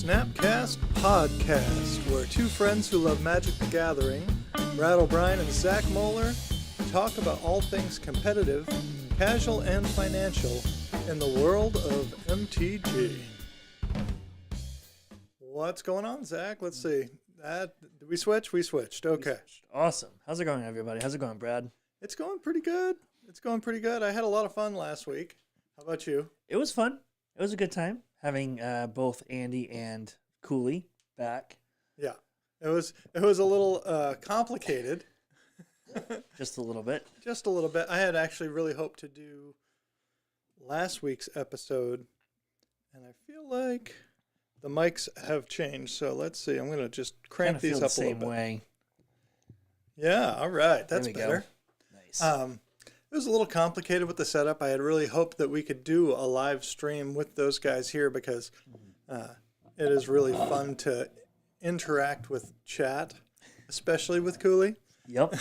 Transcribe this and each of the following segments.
SnapCast podcast, where two friends who love Magic the Gathering, Brad O'Brien and Zach Moeller, talk about all things competitive, casual, and financial in the world of MTG. What's going on, Zach? Let's see. Did we switch? We switched. Okay. Awesome. How's it going, everybody? How's it going, Brad? It's going pretty good. I had a lot of fun last week. How about you? It was fun. It was a good time having both Andy and Cooley back. Yeah. It was a little complicated. Just a little bit. Just a little bit. I had actually really hoped to do last week's episode, and I feel like the mics have changed. So let's see. I'm going to just crank these up a little bit. Same way. Yeah. All right. That's better. Go. Nice. It was a little complicated with the setup. I had really hoped that we could do a live stream with those guys here because it is really fun to interact with chat, especially with Cooley. Yep.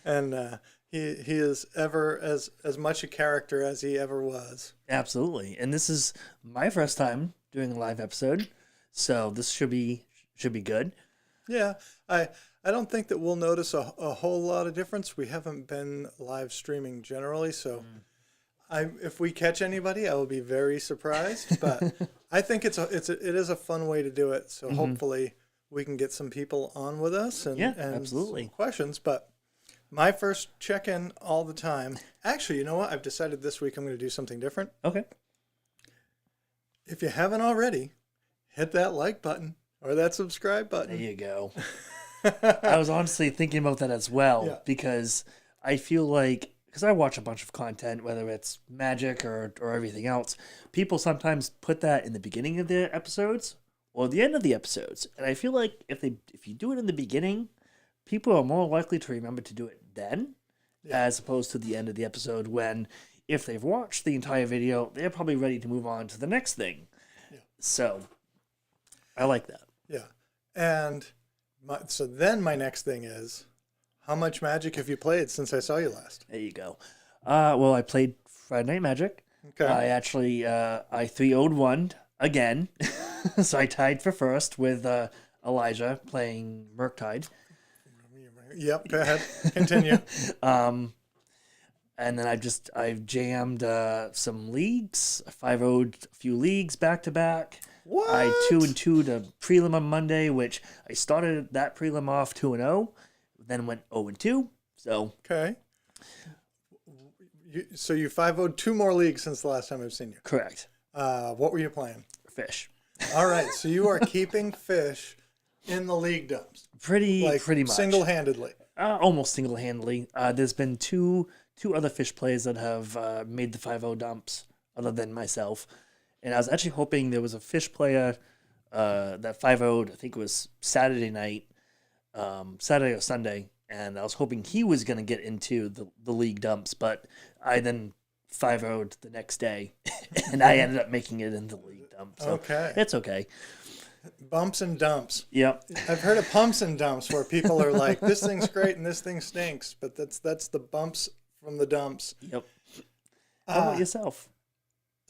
And he is ever as much a character as he ever was. Absolutely. And this is my first time doing a live episode, so this should be good. Yeah. I don't think that we'll notice a whole lot of difference. We haven't been live streaming generally, so if we catch anybody, I will be very surprised. But I think it is a fun way to do it. So hopefully we can get some people on with us and absolutely. some questions. But my first check-in all the time. Actually, you know what? I've decided this week I'm going to do something different. Okay. If you haven't already, hit that like button or that subscribe button. There you go. I was honestly thinking about that as well because I feel like, because I watch a bunch of content, whether it's Magic or everything else, people sometimes put that in the beginning of the episodes or the end of the episodes. And I feel like if you do it in the beginning, people are more likely to remember to do it then as opposed to the end of the episode when, if they've watched the entire video, they're probably ready to move on to the next thing. Yeah. So I like that. Yeah. And so then my next thing is, how much Magic have you played since I saw you last? There you go. Well, I played Friday Night Magic. Okay. I actually, I 3-0'd one again. So I tied for first with Elijah playing Murktide. Yep, go ahead. Continue. And then I've jammed some leagues. I 5-0'd a few leagues back to back. What? I 2-2 to prelim on Monday, which I started that prelim off 2-0, then went 0-2. So okay. So you 5-0'd two more leagues since the last time I've seen you. Correct. What were you playing? Fish. All right. So you are keeping Fish in the league dumps. Pretty much. Single-handedly. Almost single-handedly. There's been two other Fish players that have made the 5-0 dumps other than myself. And I was actually hoping there was a Fish player that 5-0'd, I think it was Saturday night, Saturday or Sunday, and I was hoping he was going to get into the league dumps, but I then 5-0'd the next day, and I ended up making it into the league dump. So okay. It's okay. Bumps and dumps. Yep. I've heard of pumps and dumps where people are like, this thing's great and this thing stinks, but that's the bumps from the dumps. Yep. How about yourself?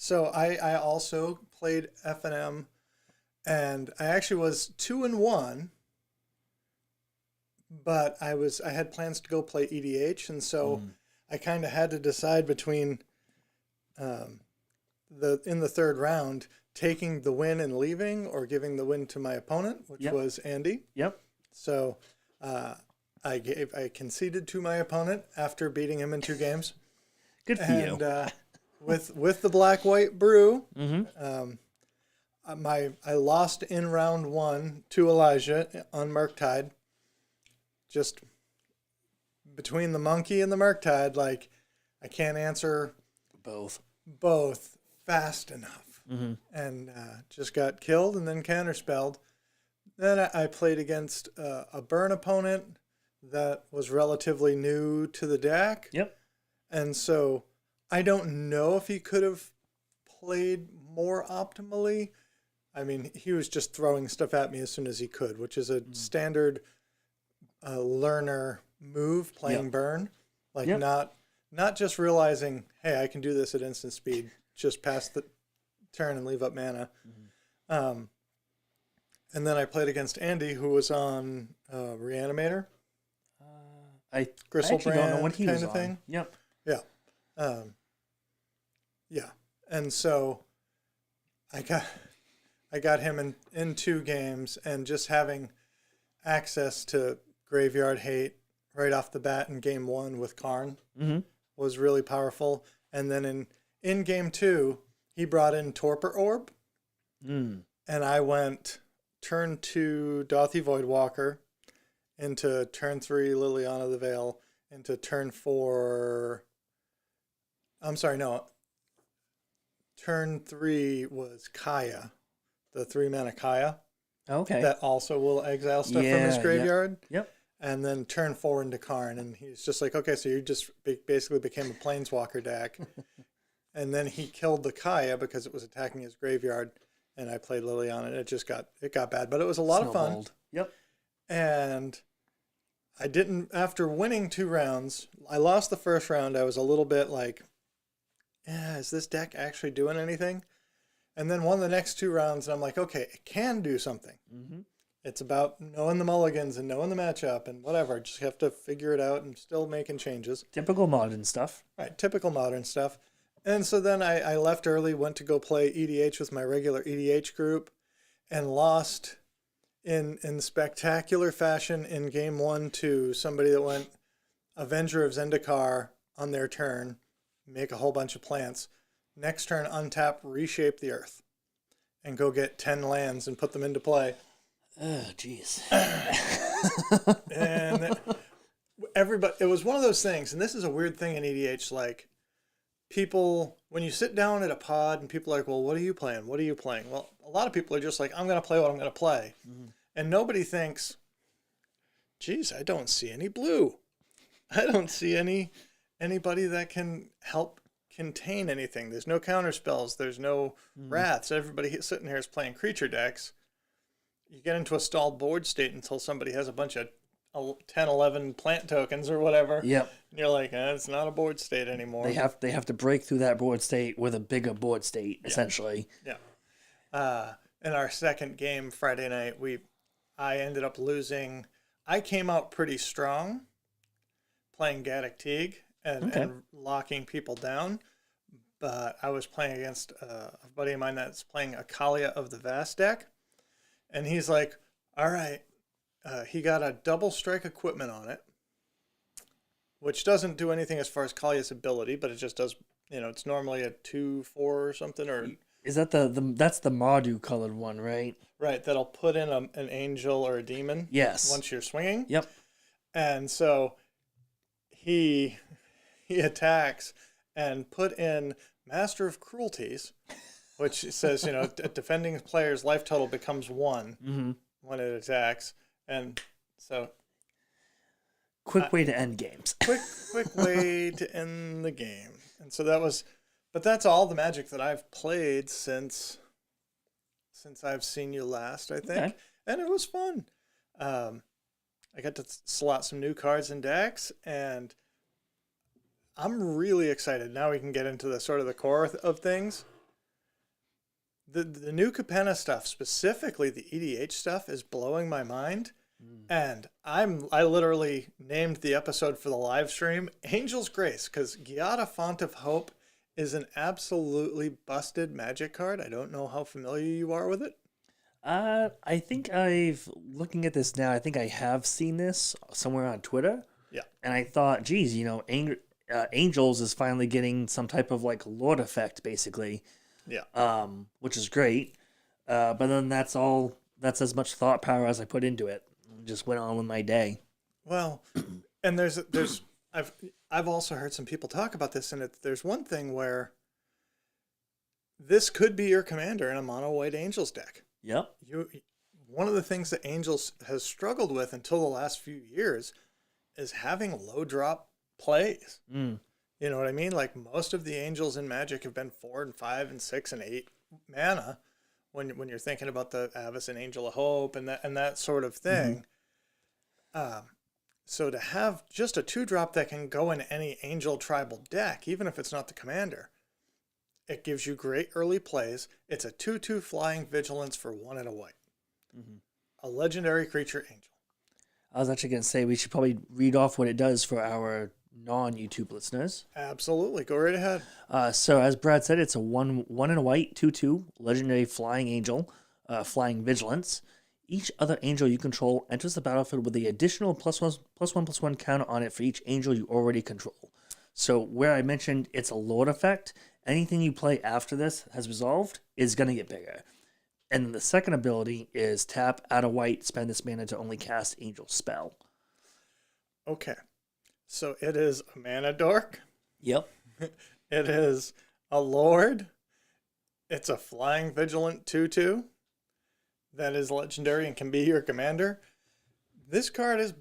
So I also played F&M, and I actually was 2-1, but I had plans to go play EDH, and so I kind of had to decide between in the third round taking the win and leaving or giving the win to my opponent, which was Andy. Yep. So I conceded to my opponent after beating him in 2 games. Good for you. With the black-white brew, I lost in round 1 to Elijah on Murktide. Just between the monkey and the Murktide, like I can't answer both fast enough, and just got killed and then counterspelled. Then I played against a burn opponent that was relatively new to the deck. Yep. And so I don't know if he could have played more optimally. I mean, he was just throwing stuff at me as soon as he could, which is a standard learner move, playing burn. Like not just realizing, hey, I can do this at instant speed, just pass turn and leave up mana. And then I played against Andy, who was on Reanimator. I Gristle actually don't know what he kind was of on. thing. Yep. Yeah. Yeah. And so I got him in 2 games, and just having access to Graveyard Hate right off the bat in game 1 with Karn was really powerful. And then in game 2, he brought in Torpor Orb. And I went turn 2 Dauthi Voidwalker into turn 3 Liliana the Veil, into turn 4. I'm sorry, no. Turn 3 was Kaya, the 3-mana Kaya. Okay. That also will exile stuff from his graveyard. Yep. And then turn 4 into Karn. And he's just like, okay, so you just basically became a Planeswalker deck. And then he killed the Kaya because it was attacking his graveyard. And I played Liliana, and it got bad. But it was a lot of fun. Yep. And I didn't, after winning 2 rounds, I lost the first round. I was a little bit like, is this deck actually doing anything? And then won the next 2 rounds, and I'm like, okay, it can do something. It's about knowing the mulligans and knowing the matchup and whatever. Just have to figure it out and still making changes. Typical modern stuff. Right, typical modern stuff. And so then I left early, went to go play EDH with my regular EDH group, and lost in spectacular fashion in game 1 to somebody that went Avenger of Zendikar on their turn, make a whole bunch of plants. Next turn, untap, reshape the earth, and go get 10 lands and put them into play. Oh, jeez. And everybody, it was one of those things, and this is a weird thing in EDH, like, people, when you sit down at a pod and people are like, well, what are you playing? What are you playing? Well, a lot of people are just like, I'm going to play what I'm going to play. And nobody thinks, geez, I don't see any blue. I don't see anybody that can help contain anything. There's no counter spells. There's no wraths. Everybody sitting here is playing creature decks. You get into a stalled board state until somebody has a bunch of 10, 11 plant tokens or whatever. Yep. And you're like, it's not a board state anymore. They have to break through that board state with a bigger board state, essentially. Yeah. In our second game Friday night, I ended up losing. I came out pretty strong playing Gaddock Teague and locking people down. But I was playing against a buddy of mine that's playing a Kalia of the Vast deck. And he's like, all right, he got a double strike equipment on it, which doesn't do anything as far as Kalia's ability, but it just does, it's normally a 2/4 or something. Or is that that's the Mardu colored one, right? Right, that'll put in an angel or a demon. Yes. Once you're swinging. Yep. And so he attacks and put in Master of Cruelties, which says, a defending player's life total becomes 1 when it attacks. And so... Quick way to end games. quick way to end the game. And so that was... But that's all the Magic that I've played since I've seen you last, I think. Okay. And it was fun. I got to slot some new cards and decks, and I'm really excited. Now we can get into the sort of the core of things. The new Capenna stuff, specifically the EDH stuff, is blowing my mind. And I literally named the episode for the live stream Angel's Grace, because Giada Font of Hope is an absolutely busted Magic card. I don't know how familiar you are with it. I think looking at this now, I think I have seen this somewhere on Twitter. Yeah. And I thought, geez, Angels is finally getting some type of like Lord effect, basically. Yeah. Which is great. But then that's as much thought power as I put into it. Just went on with my day. Well, and I've also heard some people talk about this, and there's one thing where this could be your commander in a mono white Angels deck. Yep. One of the things that Angels has struggled with until the last few years is having low drop plays. You know what I mean? Like most of the Angels in Magic have been 4 and 5 and 6 and 8 mana when you're thinking about the Avis and Angel of Hope and that sort of thing. So to have just a 2-drop that can go in any Angel tribal deck, even if it's not the commander, It gives you great early plays. It's a 2/2 flying vigilance for 1 and a white. Mm-hmm. A legendary creature angel. I was actually going to say we should probably read off what it does for our non-YouTube listeners. Absolutely. Go right ahead. So as Brad said, it's a 1 and a white 2/2 legendary flying angel, flying vigilance. Each other angel you control enters the battlefield with the additional +1/+1/+1 counter on it for each angel you already control. So where I mentioned it's a Lord effect, anything you play after this has resolved is going to get bigger. And then the second ability is tap, add a white, spend this mana to only cast angel spell. Okay. So it is a mana dork. Yep. It is a Lord. It's a flying vigilant 2/2 that is legendary and can be your commander. This card is,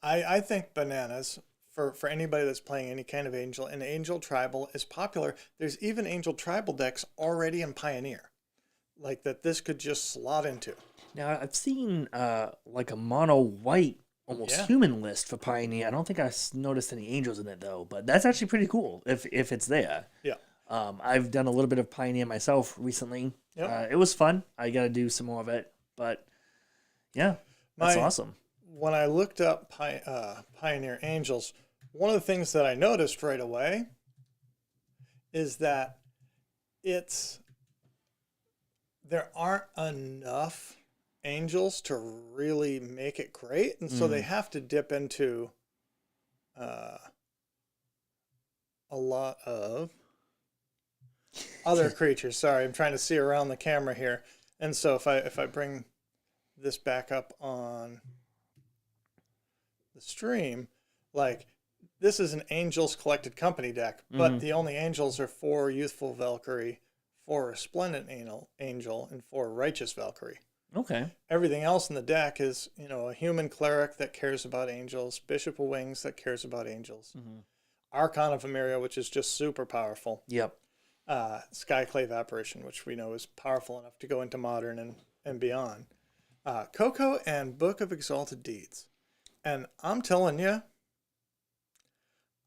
I think, bananas for anybody that's playing any kind of angel. And Angel Tribal is popular. There's even Angel Tribal decks already in Pioneer, like that this could just slot into. Now, I've seen like a mono white, almost human list for Pioneer. I don't think I noticed any angels in it, though. But that's actually pretty cool if it's there. Yeah. I've done a little bit of Pioneer myself recently. Yep. It was fun. I got to do some more of it. But, yeah, that's awesome. When I looked up Pioneer Angels, one of the things that I noticed right away is that there aren't enough angels to really make it great. And so they have to dip into a lot of other creatures. Sorry, I'm trying to see around the camera here. And so if I bring this back up on the stream, like this is an Angels Collected Company deck, but the only angels are 4 Youthful Valkyrie, 4 Resplendent Angel, and 4 Righteous Valkyrie. Okay. Everything else in the deck is, a human cleric that cares about angels, Bishop of Wings that cares about angels, Archon of Emeria, which is just super powerful. Yep. Skyclave Apparition, which we know is powerful enough to go into Modern and beyond. Coco and Book of Exalted Deeds. And I'm telling you,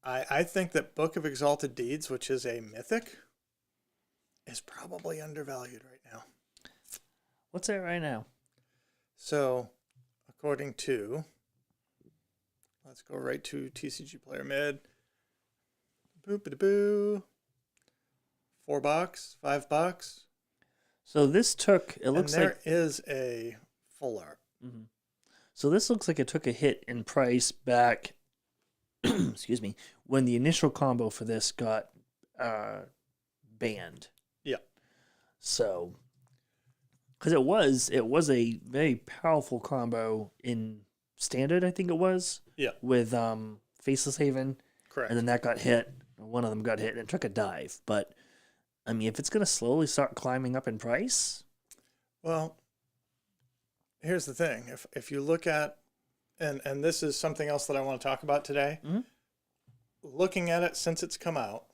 I think that Book of Exalted Deeds, which is a mythic, is probably undervalued right now. What's it right now? So, according to, let's go right to TCG Player Mid. Boop-a-da-boo. $4, $5. So this took, it looks and like there is a full art. Mm-hmm. So this looks like it took a hit in price back, excuse me, when the initial combo for this got banned. Yeah. So, because it was a very powerful combo in Standard, I think it was. Yeah. With Faceless Haven. Correct. And then that got hit. One of them got hit and it took a dive. But, I mean, if it's going to slowly start climbing up in price. Well, here's the thing. If you look at, and this is something else that I want to talk about today, looking at it since it's come out,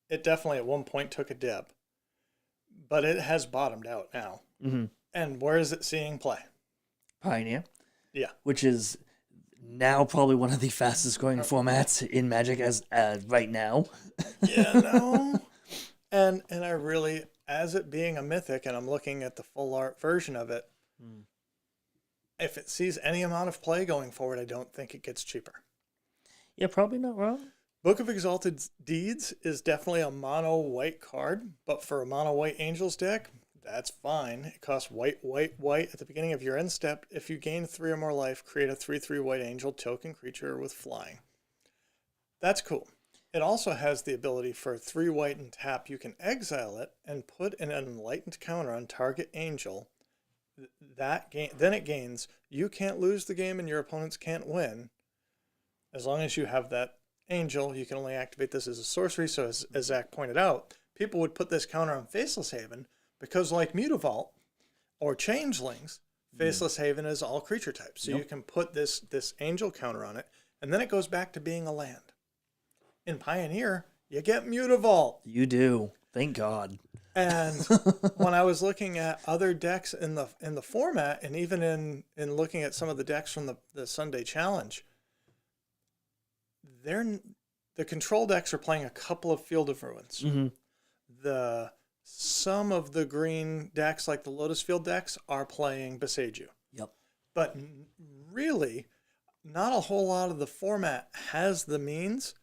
it definitely at one point took a dip. But it has bottomed out now. Mm-hmm. And where is it seeing play? Pioneer. Yeah. Which is now probably one of the fastest growing formats in Magic as right now. Yeah, no. And I really, as it being a mythic, and I'm looking at the full art version of it, if it sees any amount of play going forward, I don't think it gets cheaper. Yeah, probably not wrong. Book of Exalted Deeds is definitely a mono white card, but for a mono white Angels deck, that's fine. It costs white at the beginning of your end step. If you gain 3 or more life, create a 3/3 white angel token creature with flying. That's cool. It also has the ability for 3 white and tap. You can exile it and put an enlightened counter on target angel. Then it gains, you can't lose the game and your opponents can't win. As long as you have that angel, you can only activate this as a sorcery. So as Zach pointed out, people would put this counter on Faceless Haven because, like Mutavault or Changelings, Faceless Haven is all creature types. So you can put this angel counter on it, and then it goes back to being a land. In Pioneer, you get Mutavault. You do. Thank God. And when I was looking at other decks in the format, and even in looking at some of the decks from the Sunday Challenge, the control decks are playing a couple of Field of Ruins. Mm-hmm. some of the green decks, like the Lotus Field decks, are playing Beseiju. Yep. But really, not a whole lot of the format has the means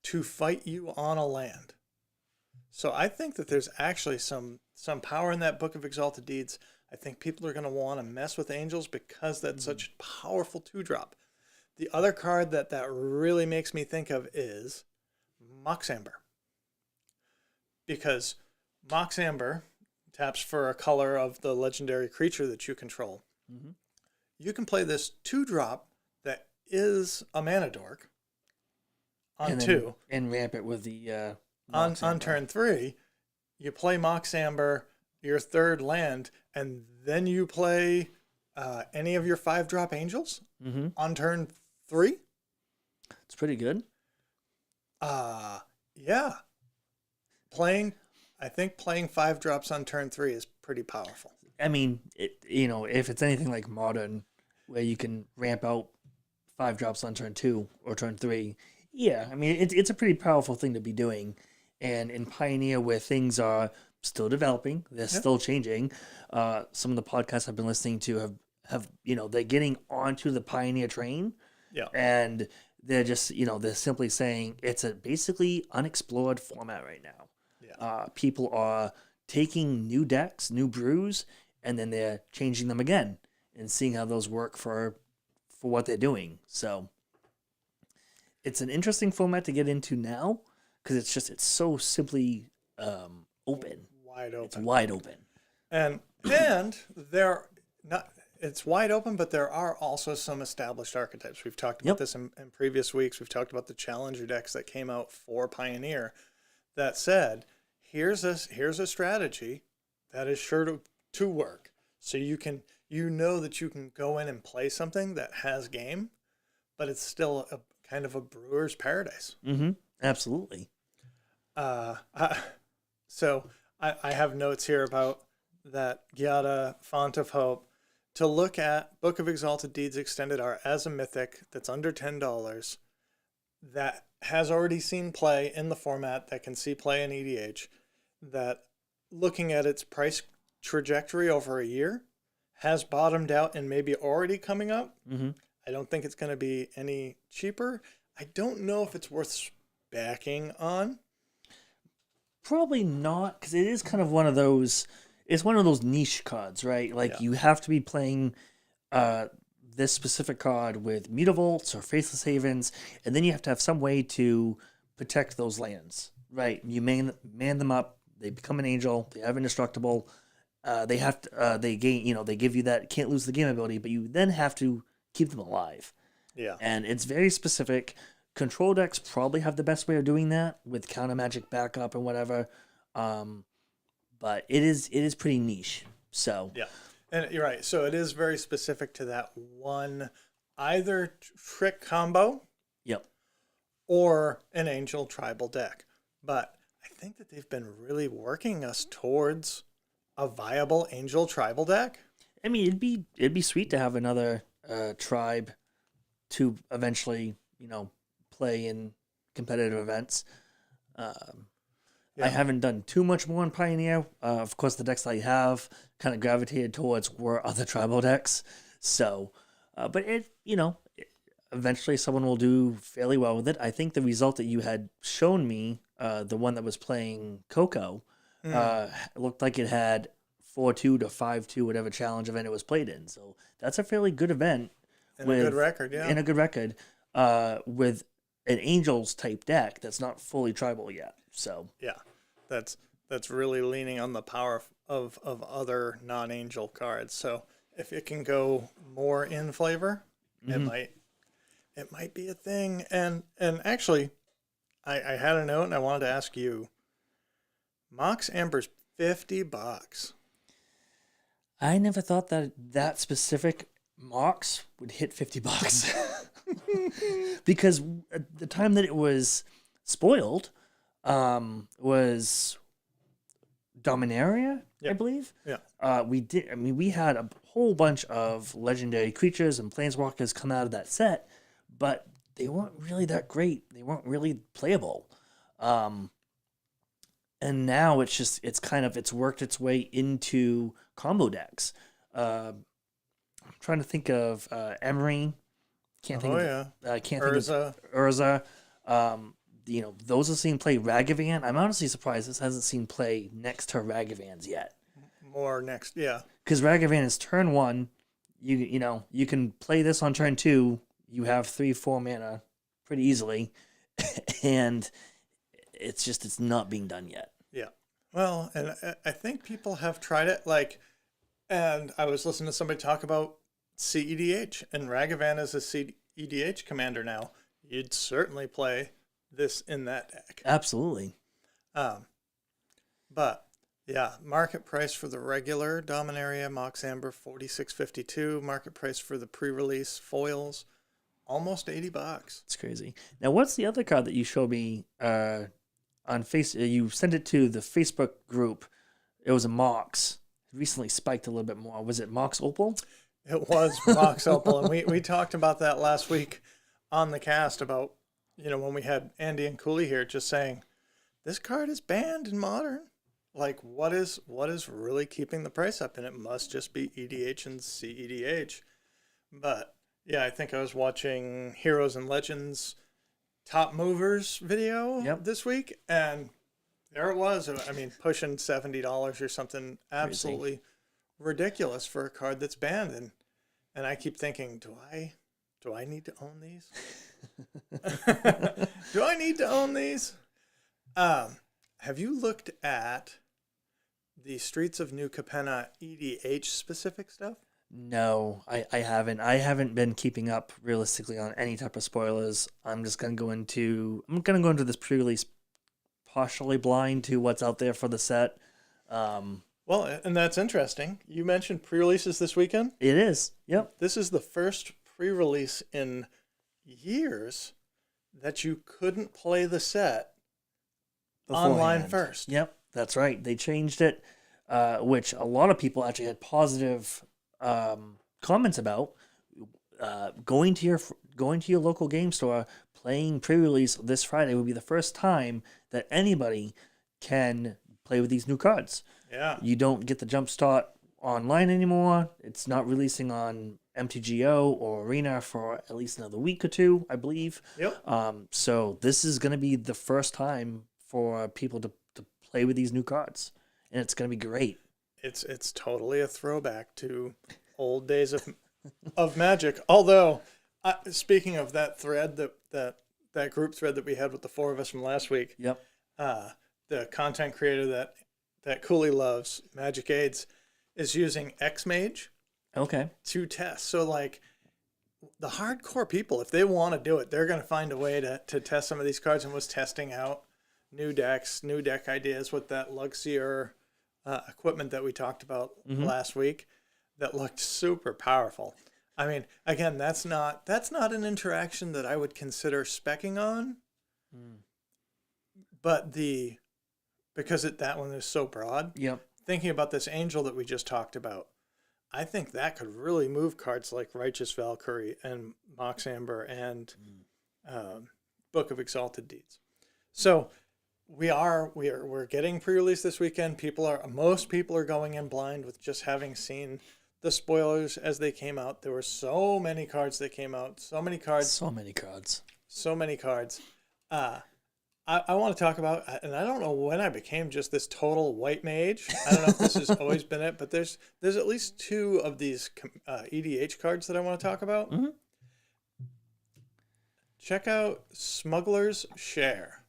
to fight you on a land. So I think that there's actually some power in that Book of Exalted Deeds. I think people are going to want to mess with Angels because that's such a powerful 2-drop. The other card that really makes me think of is Mox Amber. Because Mox Amber taps for a color of the legendary creature that you control. Mm-hmm. You can play this 2-drop that is a mana dork on 2. And ramp it with the on turn 3, you play Mox Amber, your 3rd land, and then you play any of your 5-drop Angels on turn 3. It's pretty good. Yeah. I think playing 5 drops on turn 3 is pretty powerful. I mean, if it's anything like Modern, where you can ramp out 5 drops on turn 2 or turn 3, yeah, I mean, it's a pretty powerful thing to be doing. And in Pioneer, where things are still developing, they're still changing. Some of the podcasts I've been listening to have they're getting onto the Pioneer train. Yeah. And they're just, they're simply saying it's a basically unexplored format right now. Yeah. People are taking new decks, new brews, and then they're changing them again and seeing how those work for what they're doing. So it's an interesting format to get into now because it's so simply open. Wide open. It's wide open. And it's wide open, but there are also some established archetypes. We've talked about this in previous weeks. We've talked about the Challenger decks that came out for Pioneer that said, here's a strategy that is sure to work. So you know that you can go in and play something that has game, but it's still a kind of a brewer's paradise. Mm-hmm. Absolutely. So I have notes here about that Giada Font of Hope. To look at Book of Exalted Deeds Extended Art as a mythic that's under $10 that has already seen play in the format, that can see play in EDH, that looking at its price trajectory over a year has bottomed out and maybe already coming up. Mm-hmm. I don't think it's going to be any cheaper. I don't know if it's worth backing on. Probably not, because it is kind of one of those. It's one of those niche cards, right? Like you have to be playing this specific card with Mutavaults or Faithless Havens, and then you have to have some way to protect those lands, right? You man them up. They become an angel. They have indestructible. They have to. They gain. They give you that can't lose the game ability, but you then have to keep them alive. Yeah. And it's very specific. Control decks probably have the best way of doing that with counter magic backup and whatever. But it is pretty niche. So yeah, and you're right. So it is very specific to that one, either trick combo, or an angel tribal deck. But I think that they've been really working us towards a viable angel tribal deck. I mean, it'd be sweet to have another tribe to eventually play in competitive events. I haven't done too much more on Pioneer. Of course, the decks I have kind of gravitated towards were other tribal decks. So, but eventually someone will do fairly well with it. I think the result that you had shown me, the one that was playing Coco, looked like it had 4-2 to 5-2, whatever challenge event it was played in. So that's a fairly good event. And a good record, yeah. And a good record with an Angels type deck that's not fully tribal yet. So yeah, that's really leaning on the power of other non-angel cards. So if it can go more in flavor, it might be a thing. And actually, I had a note and I wanted to ask you. Mox Amber's $50. I never thought that specific Mox would hit $50 because at the time that it was spoiled. Was Dominaria, I believe. Yeah. We had a whole bunch of legendary creatures and planeswalkers come out of that set, but they weren't really that great. They weren't really playable. And And now it's worked its way into combo decks. I'm trying to think of Emery. Can't think Urza. of Urza. Those have seen play Ragavan. I'm honestly surprised this hasn't seen play next to Ragavans yet. More next, yeah. Because Ragavan is turn 1. You can play this on turn 2. You have 3-4 mana pretty easily, and it's not being done yet. Yeah. Well, and I think people have tried it. And I was listening to somebody talk about CEDH, and Ragavan is a CEDH commander now. You'd certainly play this in that deck. Absolutely. But yeah, market price for the regular Dominaria Mox Amber $46.52. Market price for the pre-release foils almost $80. It's crazy. Now, what's the other card that you showed me on You sent it to the Facebook group. It was a Mox. It recently spiked a little bit more. Was it Mox Opal? It was Mox Opal, and we talked about that last week on the cast about, when we had Andy and Cooley here, just saying this card is banned in Modern. Like, what is really keeping the price up? And it must just be EDH and CEDH. But yeah, I think I was watching Heroes and Legends Top Movers video this week, and there it was. I mean, pushing $70 or something. Absolutely ridiculous for a card that's banned. And I keep thinking, do I need to own these? Do I need to own these? Have you looked at the Streets of New Capenna EDH specific stuff? No, I haven't. I haven't been keeping up realistically on any type of spoilers. I'm going to go into this pre-release partially blind to what's out there for the set. Well, and that's interesting. You mentioned pre-releases this weekend. It is. Yep. This is the first pre-release in years that you couldn't play the set online first. Yep, that's right. They changed it, which a lot of people actually had positive comments about. Going to your local game store, playing pre-release this Friday would be the first time that anybody can play with these new cards. Yeah. You don't get the jump start online anymore. It's not releasing on MTGO or Arena for at least another week or two, I believe. Yep. So this is going to be the first time for people to play with these new cards, and it's going to be great. It's totally a throwback to old days of Magic. Although, speaking of that thread, that group thread that we had with the four of us from last week. Yep. The content creator that Cooley loves, Magic Aids, is using Xmage. Okay. To test. So, like, the hardcore people, if they want to do it, they're going to find a way to test some of these cards, and was testing out new decks, new deck ideas with that Luxior equipment that we talked about last week that looked super powerful. I mean, again, that's not an interaction that I would consider speccing on. But because that one is so broad. Yep. Thinking about this Angel that we just talked about, I think that could really move cards like Righteous Valkyrie and Mox Amber and Book of Exalted Deeds. So we're getting pre-release this weekend. Most people are going in blind with just having seen the spoilers as they came out. There were so many cards that came out. So many cards. I want to talk about, and I don't know when I became just this total white mage. I don't know if this has always been it, but there's at least two of these EDH cards that I want to talk about. Mm-hmm. Check out Smuggler's Share.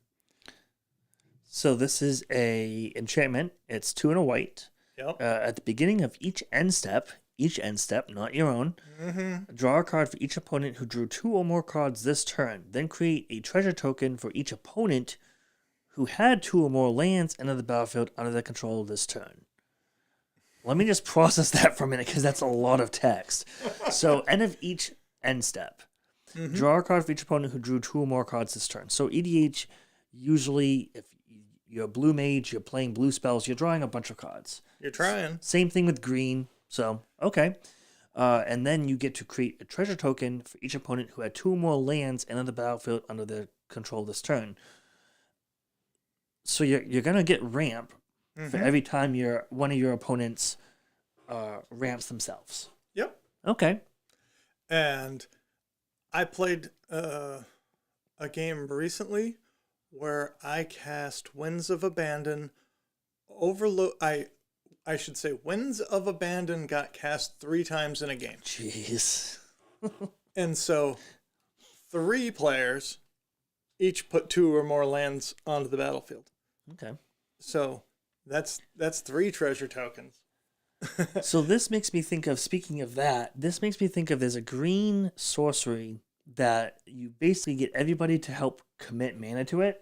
So this is a enchantment. It's 2 and a white. Yep. At the beginning of each end step, not your own, draw a card for each opponent who drew 2 or more cards this turn. Then create a treasure token for each opponent who had 2 or more lands enter the battlefield under their control this turn. Let me just process that for a minute, because that's a lot of text. So, end of each end step, draw a card for each opponent who drew 2 or more cards this turn. So, EDH, usually, if you're a blue mage, you're playing blue spells, you're drawing a bunch of cards. You're trying. Same thing with green. So, okay. And then you get to create a treasure token for each opponent who had 2 or more lands enter the battlefield under their control this turn. So you're gonna get ramp for Mm-hmm. every time one of your opponents ramps themselves. Yep. Okay. And I played a game recently where I cast Winds of Abandon. I should say Winds of Abandon got cast 3 times in a game. Jeez. And so 3 players each put 2 or more lands onto the battlefield. Okay. So that's 3 treasure tokens. So this makes me think of, speaking of that, this makes me think of there's a green sorcery that you basically get everybody to help commit mana to it.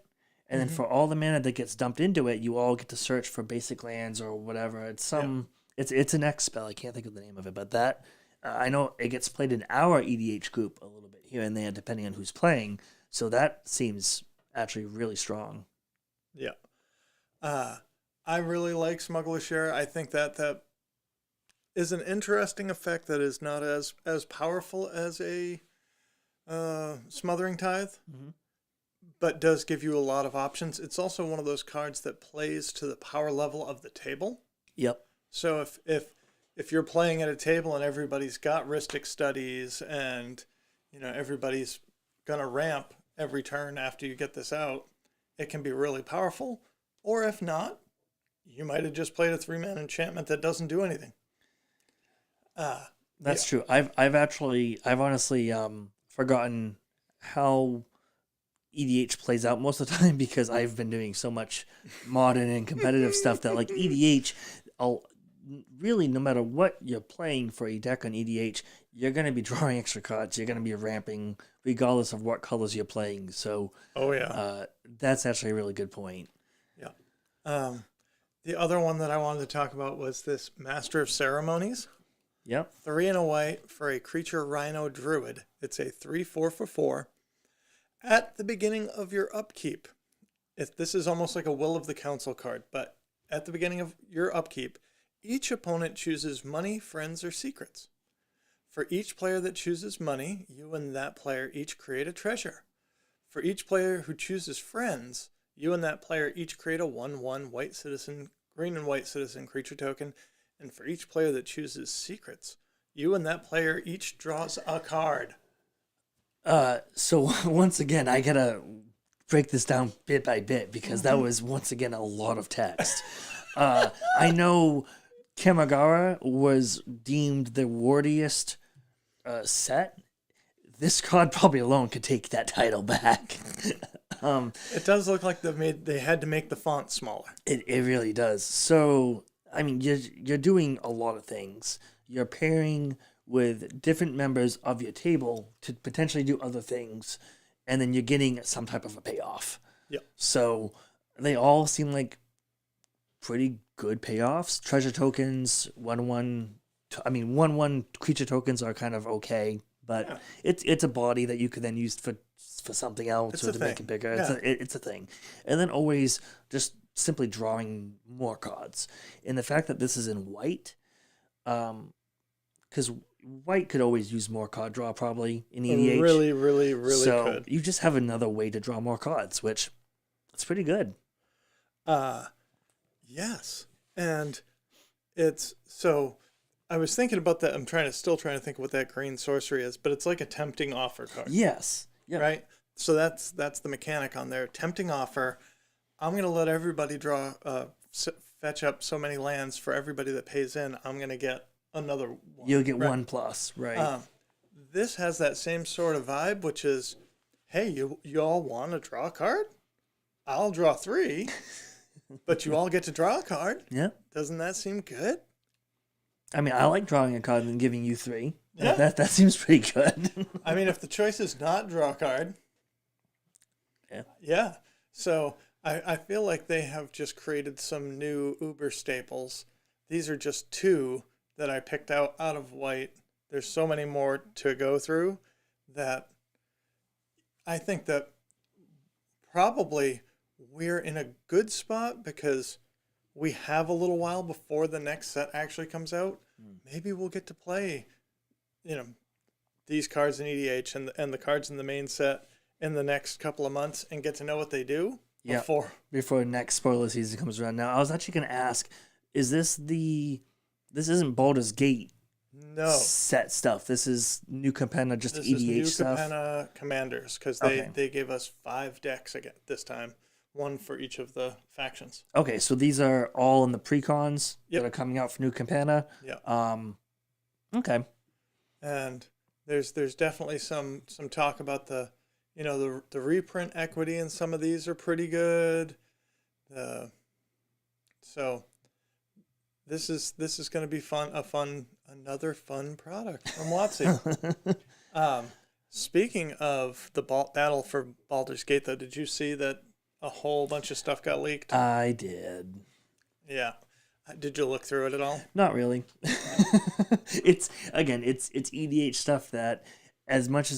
And then for all the mana that gets dumped into it, you all get to search for basic lands or whatever. It's it's an X spell. I can't think of the name of it, but that I know it gets played in our EDH group a little bit here and there, depending on who's playing. So that seems actually really strong. Yeah. I really like Smuggler's Share. I think that is an interesting effect that is not as powerful as a Smothering Tithe, but does give you a lot of options. It's also one of those cards that plays to the power level of the table. Yep. So if you're playing at a table and everybody's got Rhystic Studies and everybody's gonna ramp every turn after you get this out, it can be really powerful. Or if not, you might have just played a 3-man enchantment that doesn't do anything. That's true. I've honestly forgotten how EDH plays out most of the time because I've been doing so much modern and competitive stuff that like EDH, really no matter what you're playing for a deck on EDH, you're going to be drawing extra cards. You're going to be ramping regardless of what colors you're playing. So that's actually a really good point. Yeah. The other one that I wanted to talk about was this Master of Ceremonies. Yep. 3 and a white for a creature Rhino Druid. It's a 3/4 for 4. At the beginning of your upkeep, this is almost like a Will of the Council card, but at the beginning of your upkeep, each opponent chooses money, friends, or secrets. For each player that chooses money, you and that player each create a treasure. For each player who chooses friends, you and that player each create a 1/1 green and white citizen creature token. And for each player that chooses secrets, you and that player each draws a card. So once again, I gotta break this down bit by bit because that was once again a lot of text. I know Kamigawa was deemed the wardiest set. This card probably alone could take that title back. It does look like they had to make the font smaller. It really does. So I mean, you're doing a lot of things. You're pairing with different members of your table to potentially do other things, and then you're getting some type of a payoff. Yep. So they all seem like pretty good payoffs. Treasure tokens, 1/1. I mean, 1/1 creature tokens are kind of okay, but it's a body that you could then use for something else or to make it bigger. Yeah. It's a thing, and then always just simply drawing more cards. And the fact that this is in white, because white could always use more card draw probably in EDH. Really, really, really so could. you just have another way to draw more cards, which it's pretty good. Yes. And it's so I was thinking about that. I'm still trying to think what that green sorcery is, but it's like a tempting offer card. Yes. Yeah. Right? So that's the mechanic on there. Tempting offer. I'm going to let everybody fetch up so many lands for everybody that pays in. I'm going to get another one. You'll get 1+, right? This has that same sort of vibe, which is, hey, you all want to draw a card? I'll draw 3, but you all get to draw a card. Yeah. Doesn't that seem good? I mean, I like drawing a card and giving you 3. Yeah. That seems pretty good. I mean, if the choice is not draw a card. Yeah. Yeah. So I feel like they have just created some new Uber staples. These are just 2 that I picked out of white. There's so many more to go through that I think that probably we're in a good spot because we have a little while before the next set actually comes out. Maybe we'll get to play, these cards in EDH and the cards in the main set in the next couple of months and get to know what they do. before next spoiler season comes around. Now, I was actually going to ask, this isn't Baldur's Gate set stuff. This is new Capenna, just this EDH is stuff. New Capenna Commanders, because they gave us 5 decks again this time, 1 for each of the factions. Okay, so these are all in the precons that are coming out for new Capenna. Yeah. Okay. And there's definitely some talk about the reprint equity in some of these are pretty good. So this is going to be another fun product from WotC. Speaking of the battle for Baldur's Gate, though, did you see that a whole bunch of stuff got leaked? I did. Yeah. Did you look through it at all? Not really. It's EDH stuff that as much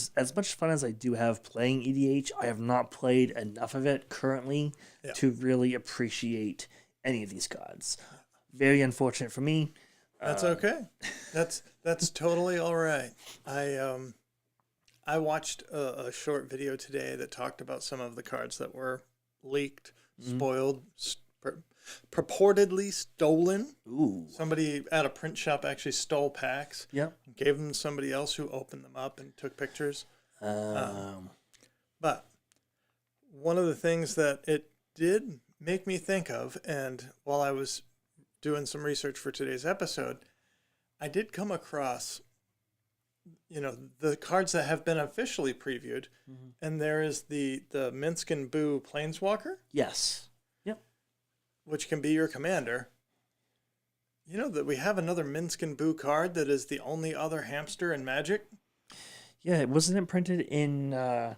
fun as I do have playing EDH, I have not played enough of it currently to really appreciate any of these cards. Very unfortunate for me. That's okay. That's totally all right. I watched a short video today that talked about some of the cards that were leaked, spoiled, purportedly stolen. Ooh. Somebody at a print shop actually stole packs. Yep. Gave them to somebody else who opened them up and took pictures. But one of the things that it did make me think of, and while I was doing some research for today's episode, I did come across, the cards that have been officially previewed, and there is the Minsk and Boo Planeswalker. Yes. Yep. Which can be your commander. You know that we have another Minsk and Boo card that is the only other hamster in Magic? Yeah, wasn't it printed in the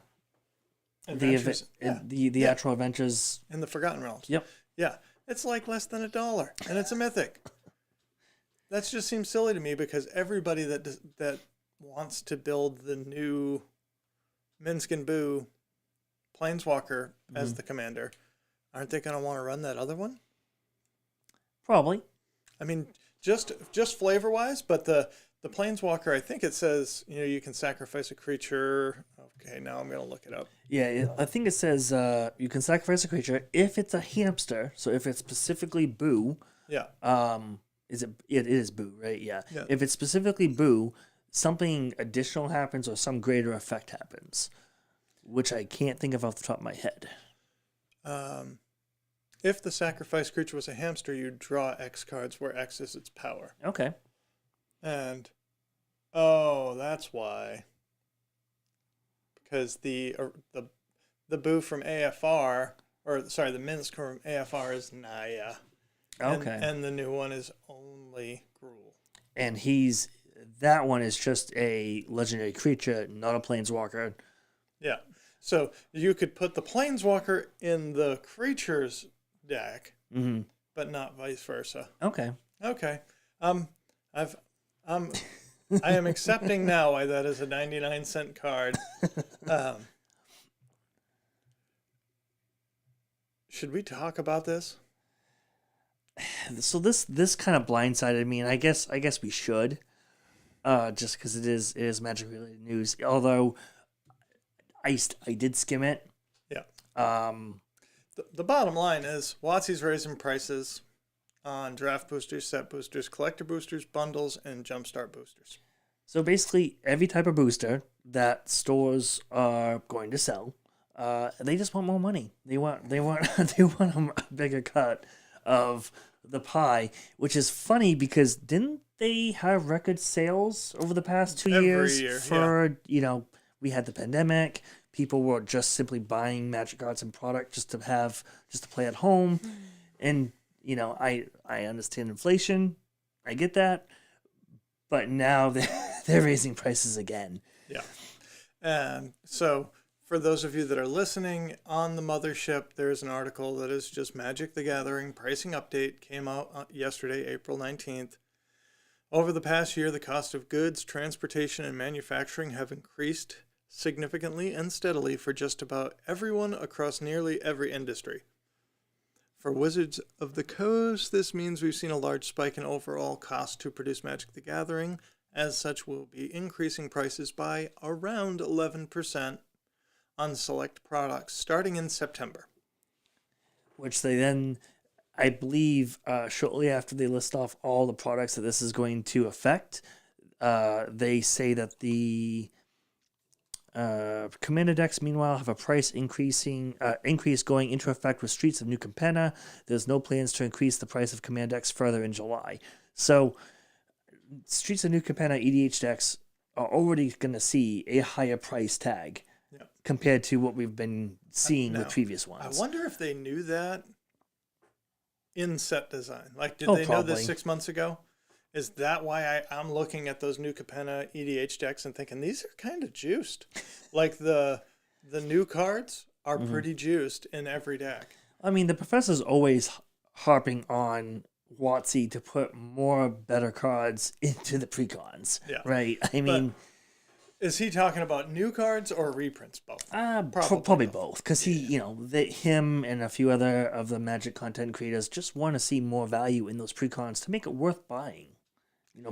actual Adventures? In the Forgotten Realms. Yep. Yeah. It's like less than $1, and it's a mythic. That just seems silly to me because everybody that wants to build the new Minsk and Boo Planeswalker as the commander, aren't they going to want to run that other one? Probably. I mean, just flavor-wise, but the Planeswalker, I think it says, you can sacrifice a creature. Okay, now I'm going to look it up. Yeah, I think it says you can sacrifice a creature if it's a hamster. So if it's specifically Boo. Yeah. It is Boo, right? Yeah. If it's specifically Boo, something additional happens or some greater effect happens, which I can't think of off the top of my head. If the sacrifice creature was a hamster, you draw X cards where X is its power. Okay. And, that's why. Because the Boo from AFR, the Minsk from AFR is Naya. Okay. And the new one is only Gruul. And that one is just a legendary creature, not a planeswalker. Yeah. So you could put the planeswalker in the creature's deck, but not vice versa. Okay. Okay. I am accepting now why that is a 99-cent card. Should we talk about this? So this kind of blindsided me, and I guess we should, just because it is Magic related news. Although I did skim it. Yeah. The bottom line is WotC's raising prices on draft boosters, set boosters, collector boosters, bundles, and jumpstart boosters. So basically, every type of booster that stores are going to sell, they just want more money. They want a bigger cut of the pie, which is funny because didn't they have record sales over the past 2 years? Every year, We had the pandemic. People were just simply buying Magic cards and product just to play at home. And, I understand inflation. I get that. But now they're raising prices again. Yeah. And so for those of you that are listening, on the mothership, there's an article that is just Magic the Gathering pricing update. Came out yesterday, April 19th. Over the past year, the cost of goods, transportation, and manufacturing have increased significantly and steadily for just about everyone across nearly every industry. For Wizards of the Coast, this means we've seen a large spike in overall cost to produce Magic the Gathering. As such, we'll be increasing prices by around 11% on select products starting in September. which they then, I believe, shortly after they list off all the products that this is going to affect, they say that the Commander decks, meanwhile, have a price increase going into effect with Streets of New Capenna. There's no plans to increase the price of Commander decks further in July. So, Streets of New Capenna EDH decks are already going to see a higher price tag compared to what we've been seeing with previous ones. I wonder if they knew that in set design. Like, did they probably know this 6 months ago? Is that why I'm looking at those new Capenna EDH decks and thinking these are kind of juiced? Like the new cards are pretty juiced in every deck. I mean, the professor's always harping on WotC to put more better cards into the precons. Yeah. Right? I mean, is he talking about new cards or reprints? Both. Probably both. Because him and a few other of the Magic content creators just want to see more value in those precons to make it worth buying.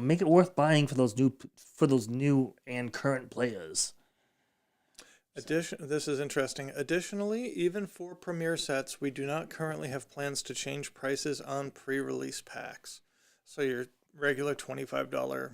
Make it worth buying for those new and current players. This is interesting. Additionally, even for Premier sets, we do not currently have plans to change prices on pre-release packs. So your regular $25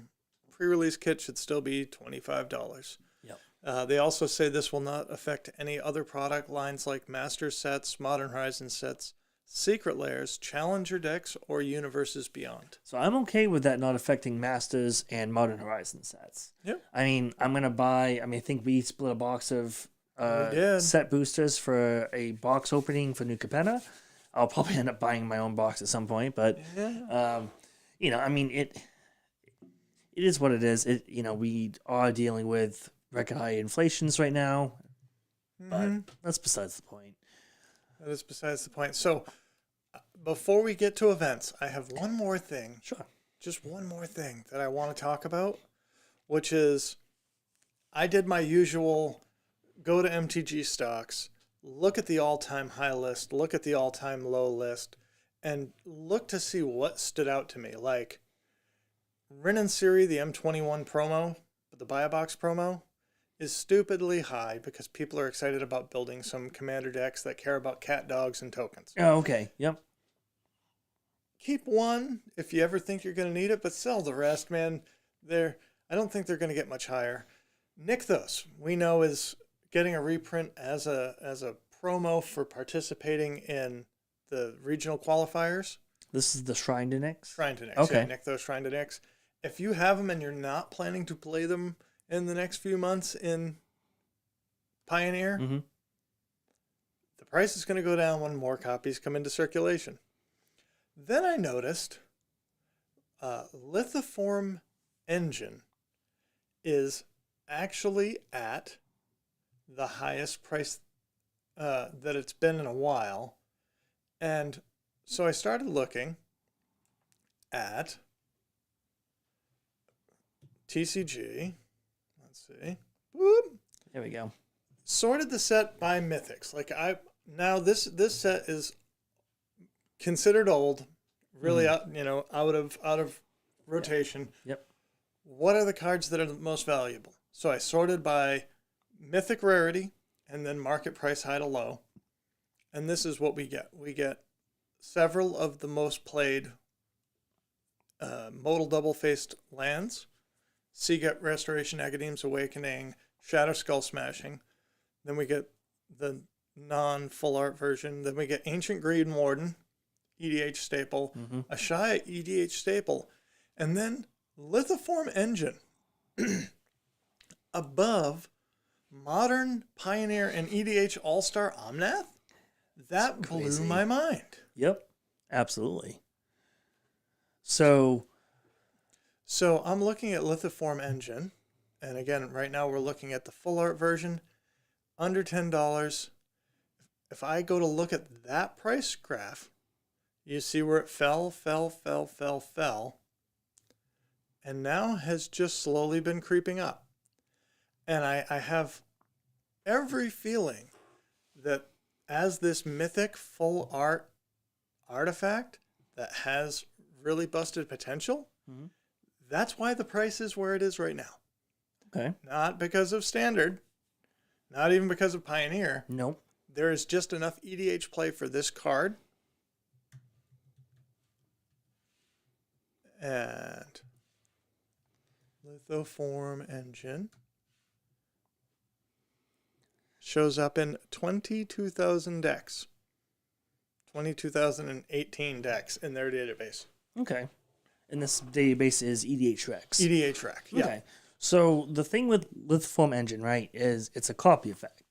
pre-release kit should still be $25. Yep. They also say this will not affect any other product lines like Master sets, Modern Horizons sets, Secret Lairs, Challenger decks, or Universes Beyond. So I'm okay with that not affecting Masters and Modern Horizon sets. Yep. I mean, I think we split a box of set boosters for a box opening for New Capenna. I'll probably end up buying my own box at some point, but I mean, it is what it is. We are dealing with record high inflations right now, but that's besides the point. That is besides the point. So, before we get to events, I have one more thing. Sure. Just one more thing that I want to talk about, which is I did my usual go to MTG stocks, look at the all-time high list, look at the all-time low list, and look to see what stood out to me. Like, Rin and Siri, the M21 promo, the Buy a Box promo, is stupidly high because people are excited about building some commander decks that care about cat, dogs, and tokens. Oh, okay. Yep. Keep one if you ever think you're going to need it, but sell the rest, man. I don't think they're going to get much higher. Nykthos, we know, is getting a reprint as a promo for participating in the regional qualifiers. This is the Shrine to Nyx? Shrine to Nyx. Okay. Yeah, Nykthos Shrine to Nyx. If you have them and you're not planning to play them in the next few months in Pioneer, the price is going to go down when more copies come into circulation. Then I noticed Lithoform Engine is actually at the highest price that it's been in a while. And so I started looking at TCG. Let's see. Whoop. There we go. Sorted the set by mythics. This set is considered old, really out of rotation. Yep. What are the cards that are the most valuable? So I sorted by mythic rarity and then market price high to low. And this is what we get. We get several of the most played modal double-faced lands. Seagut Restoration, Agadeem's Awakening, Shadow Skull Smashing. Then we get the non-full art version. Then we get Ancient Green Warden, EDH staple, Ashaya EDH staple, and then Lithoform Engine above Modern, Pioneer, and EDH All-Star Omnath. That blew my mind. Yep, absolutely. So I'm looking at Lithoform Engine, and again, right now we're looking at the full art version, under $10. If I go to look at that price graph, you see where it fell, and now has just slowly been creeping up. And I have every feeling that as this mythic full art artifact that has really busted potential, that's why the price is where it is right now. Okay. Not because of Standard, not even because of Pioneer. Nope. there is just enough EDH play for this card. And Lithoform Engine shows up in 22,000 decks. 22,018 decks in their database. Okay. And this database is EDH Rex. EDH Rec, yeah. Okay. So the thing with Lithoform Engine, right, is it's a copy effect.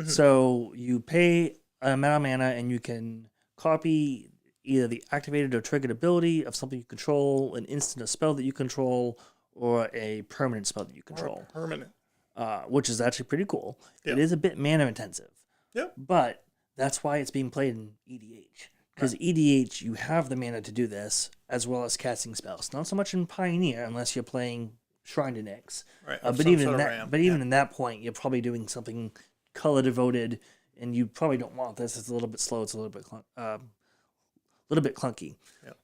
So you pay an amount of mana and you can copy either the activated or triggered ability of something you control, an instant or spell that you control, or a permanent spell that you control. Permanent. Which is actually pretty cool. Yep. It is a bit mana intensive. Yep. But that's why it's being played in EDH. Because EDH, you have the mana to do this, as well as casting spells. Not so much in Pioneer, unless you're playing Shrine to Nyx. Right. But even in that point, you're probably doing something color devoted, and you probably don't want this. It's a little bit slow. It's a little bit clunky. Yep.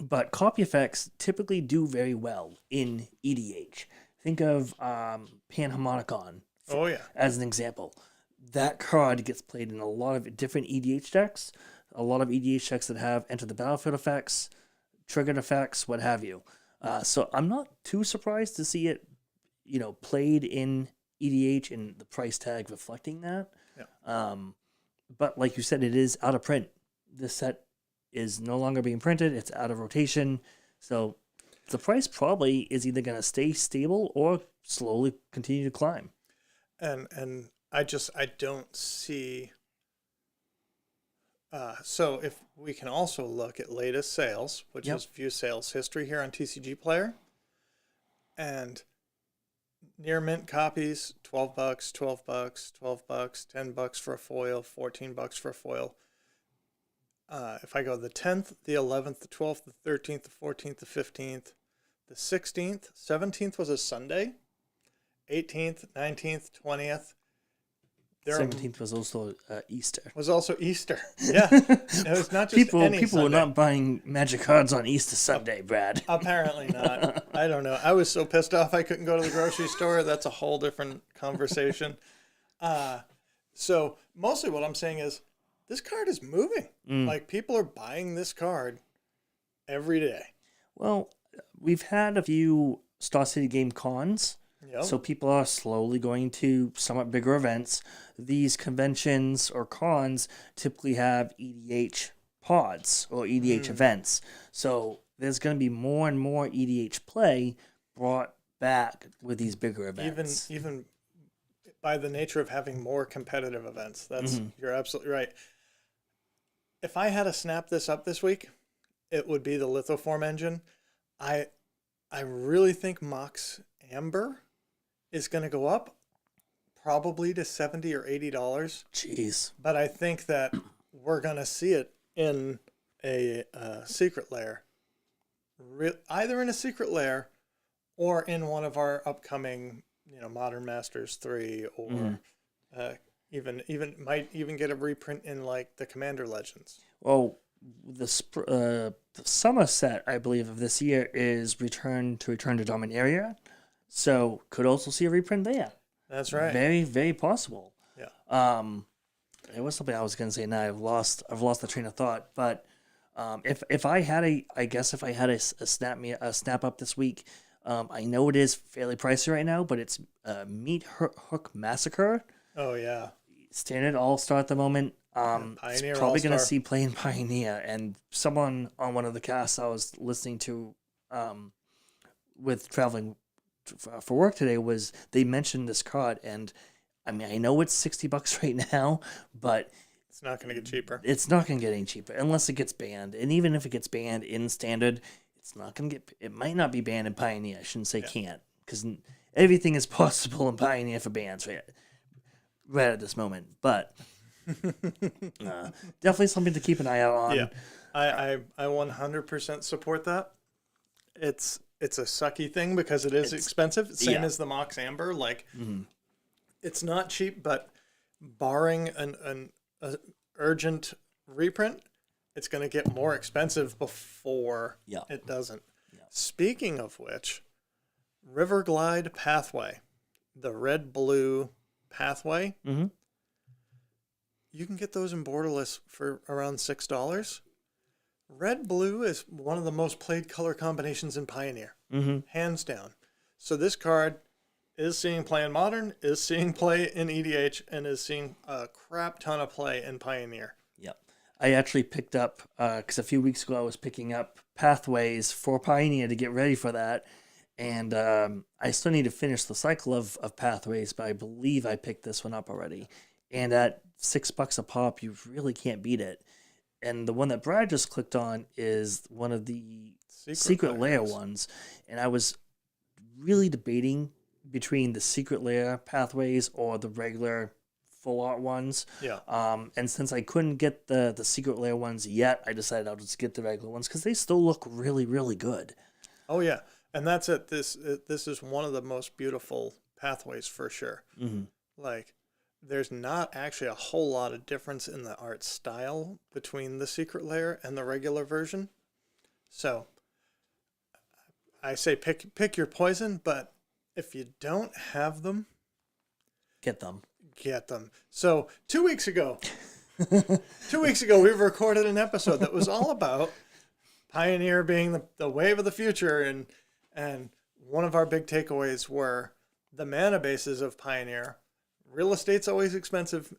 But copy effects typically do very well in EDH. Think of Panharmonicon as an example. That card gets played in a lot of different EDH decks. A lot of EDH decks that have enter the battlefield effects, triggered effects, what have you. So I'm not too surprised to see it, played in EDH and the price tag reflecting that. Yeah. But like you said, it is out of print. This set is no longer being printed. It's out of rotation. So the price probably is either going to stay stable or slowly continue to climb. And I don't see. So if we can also look at latest sales, which is view sales history here on TCG Player, and near mint copies, $12, $12, $12, $10 for a foil, $14 for a foil. If I go the 10th, the 11th, the 12th, the 13th, the 14th, the 15th, the 16th, 17th was a Sunday, 18th, 19th, 20th. 17th was also Easter. Was also Easter. Yeah. It was not just people Sunday. were not buying Magic cards on Easter Sunday, Brad. Apparently not. I don't know. I was so pissed off I couldn't go to the grocery store. That's a whole different conversation. So mostly what I'm saying is this card is moving. Like people are buying this card every day. Well, we've had a few Star City Game cons. Yep. So people are slowly going to somewhat bigger events. These conventions or cons typically have EDH pods or EDH events. So there's going to be more and more EDH play brought back with these bigger events. Even by the nature of having more competitive events. You're absolutely right. If I had to snap this up this week, it would be the Lithoform Engine. I really think Mox Amber is going to go up probably to $70 or $80. Jeez. But I think that we're going to see it in a secret lair. Either in a secret lair or in one of our upcoming, Modern Masters 3 or even might even get a reprint in like the Commander Legends. Well, the summer set, I believe, of this year is Return to Dominaria. So could also see a reprint there. That's right. Very, very possible. Yeah. It was something I was going to say. Now I've lost the train of thought. But if I had a snap up this week, I know it is fairly pricey right now, but it's Meat Hook Massacre. Oh yeah. Standard All-Star at the moment. It's probably going to see play in Pioneer. And someone on one of the casts I was listening to with traveling for work today they mentioned this card, and I mean I know it's $60 right now, but it's not going to get cheaper. It's not going to get any cheaper unless it gets banned, and even if it gets banned in Standard, it's not going to get. It might not be banned in Pioneer. I shouldn't say can't, because everything is possible in Pioneer for bans right at this moment. But definitely something to keep an eye out on. Yeah, I 100% support that. It's a sucky thing because it's expensive. Same as the Mox Amber. Like, it's not cheap, but barring an urgent reprint, it's going to get more expensive before it doesn't. Yeah. Speaking of which, Riverglide Pathway, the red-blue pathway, you can get those in borderless for around $6. Red blue is one of the most played color combinations in Pioneer, hands down. So this card is seeing play in Modern, is seeing play in EDH, and is seeing a crap ton of play in Pioneer. Yep. I actually picked up, because a few weeks ago I was picking up Pathways for Pioneer to get ready for that. And I still need to finish the cycle of Pathways, but I believe I picked this one up already. And at $6 a pop, you really can't beat it. And the one that Brad just clicked on is one of the Secret Lair ones. And I was really debating between the Secret Lair Pathways or the regular full art ones. Yeah. And since I couldn't get the Secret Lair ones yet, I decided I'll just get the regular ones because they still look really, really good. Oh, yeah. And that's it. This is one of the most beautiful Pathways for sure. Mm-hmm. Like, there's not actually a whole lot of difference in the art style between the Secret Lair and the regular version. So I say pick your poison, but if you don't have them, get them. So 2 weeks ago, we recorded an episode that was all about Pioneer being the wave of the future, and one of our big takeaways were the mana bases of Pioneer. Real estate's always expensive.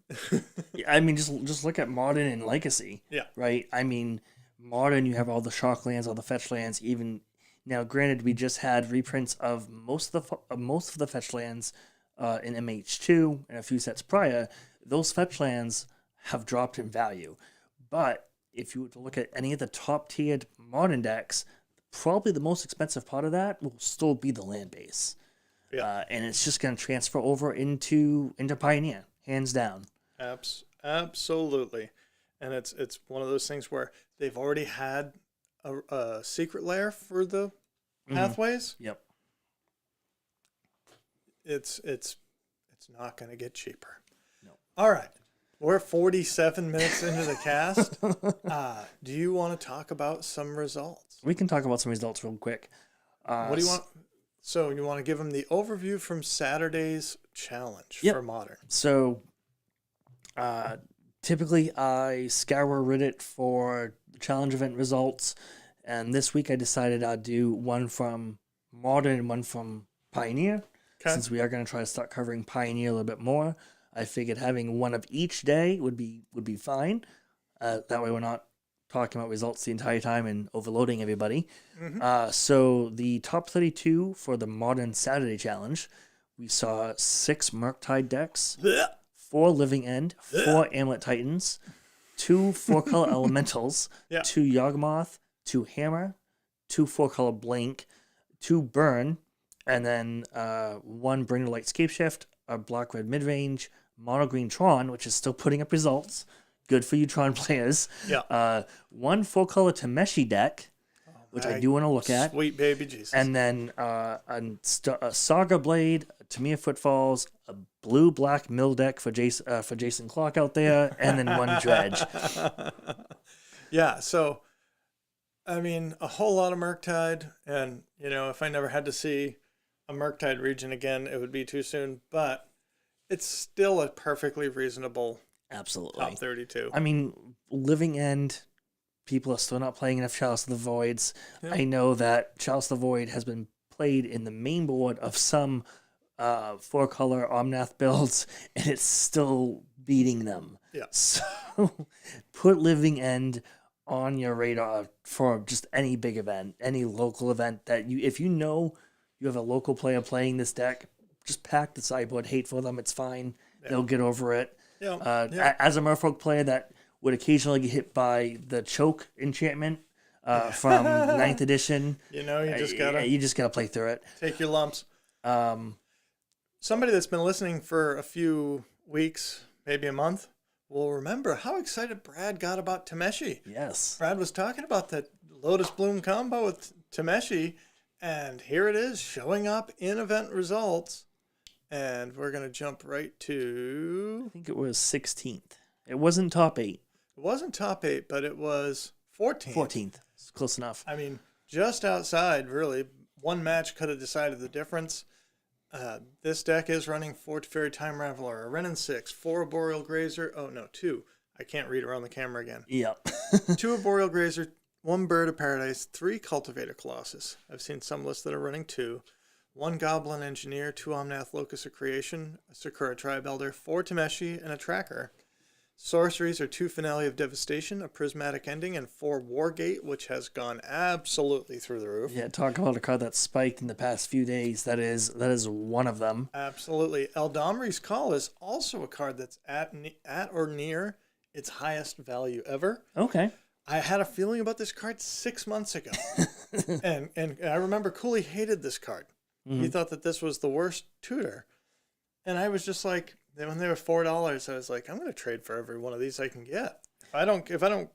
I mean, just look at Modern and Legacy. Yeah. Right? I mean, Modern, you have all the shock lands, all the fetch lands. Even now, granted, we just had reprints of most of the fetch lands in MH2 and a few sets prior. Those fetch lands have dropped in value. But if you were to look at any of the top-tiered Modern decks, probably the most expensive part of that will still be the land base. Yeah. And it's just going to transfer over into Pioneer, hands down. Absolutely. And it's one of those things where they've already had a Secret Lair for the Pathways. Yep. It's not going to get cheaper. No. All right. We're 47 minutes into the cast. Do you want to talk about some results? We can talk about some results real quick. What do you want? So you want to give them the overview from Saturday's challenge for Modern. So typically I scour Reddit for challenge event results. And this week I decided I'd do one from Modern and one from Pioneer. Okay. Since we are going to try to start covering Pioneer a little bit more, I figured having one of each day would be fine. That way we're not talking about results the entire time and overloading everybody. So the top 32 for the Modern Saturday Challenge, we saw 6 Murktide decks, 4 Living End, 4 Amulet Titans, 2 4-color Elementals, 2 Yawgmoth, 2 Hammer, 2 4-color Blink, 2 Burn, and then 1 Bring to Light Scapeshift, a Black-Red Midrange, Mono Green Tron, which is still putting up results. Good for you Tron players. Yeah. 1 full-color Tameshi deck, which I do want to look at. Sweet baby Jesus. And then a Saga Blade, Tamia Footfalls, a blue-black mill deck for Jason Clark out there, and then 1 Dredge. Yeah, so, I mean, a whole lot of Murktide, and, you know, if I never had to see a Murktide region again, it would be too soon, but it's still a perfectly reasonable top 32. I mean, Living End, people are still not playing enough Chalice of the Voids. Yeah. I know that Chalice of the Void has been played in the main board of some 4-color Omnath builds, and it's still beating them. Yeah. So put Living End on your radar for just any big event, any local event that if you know you have a local player playing this deck, just pack the sideboard, hate for them, it's fine. Yeah. They'll get over it. Yeah. As a Merfolk player that would occasionally get hit by the choke enchantment from 9th edition. You know, you just gotta play through it. Take your lumps. Somebody that's been listening for a few weeks, maybe a month, will remember how excited Brad got about Tameshi. Yes. Brad was talking about that Lotus Bloom combo with Tameshi, and here it is showing up in event results. And we're going to jump right to... I think it was 16th. It wasn't top 8. It wasn't top 8, but it was 14th. 14th. It's close enough. I mean, just outside, really. One match could have decided the difference. This deck is running 4 Teferi Time Raveler, a Renin 6, 4 Boreal Grazer. Oh, no, 2. I can't read around the camera again. Yep. 2 Boreal Grazer, 1 Bird of Paradise, 3 Cultivator Colossus. I've seen some lists that are running 2. 1 Goblin Engineer, 2 Omnath Locus of Creation, a Sakura Tribe Elder, 4 Tameshi, and a Tracker. Sorceries are 2 Finale of Devastation, a Prismatic Ending, and 4 Wargate, which has gone absolutely through the roof. Yeah, talk about a card that spiked in the past few days. That is one of them. Absolutely. Eldamri's Call is also a card that's at or near its highest value ever. Okay. I had a feeling about this card 6 months ago. and I remember Cooley hated this card. Mm-hmm. He thought that this was the worst tutor. And I was just like, when they were $4, I was like, I'm going to trade for every one of these I can get. If I don't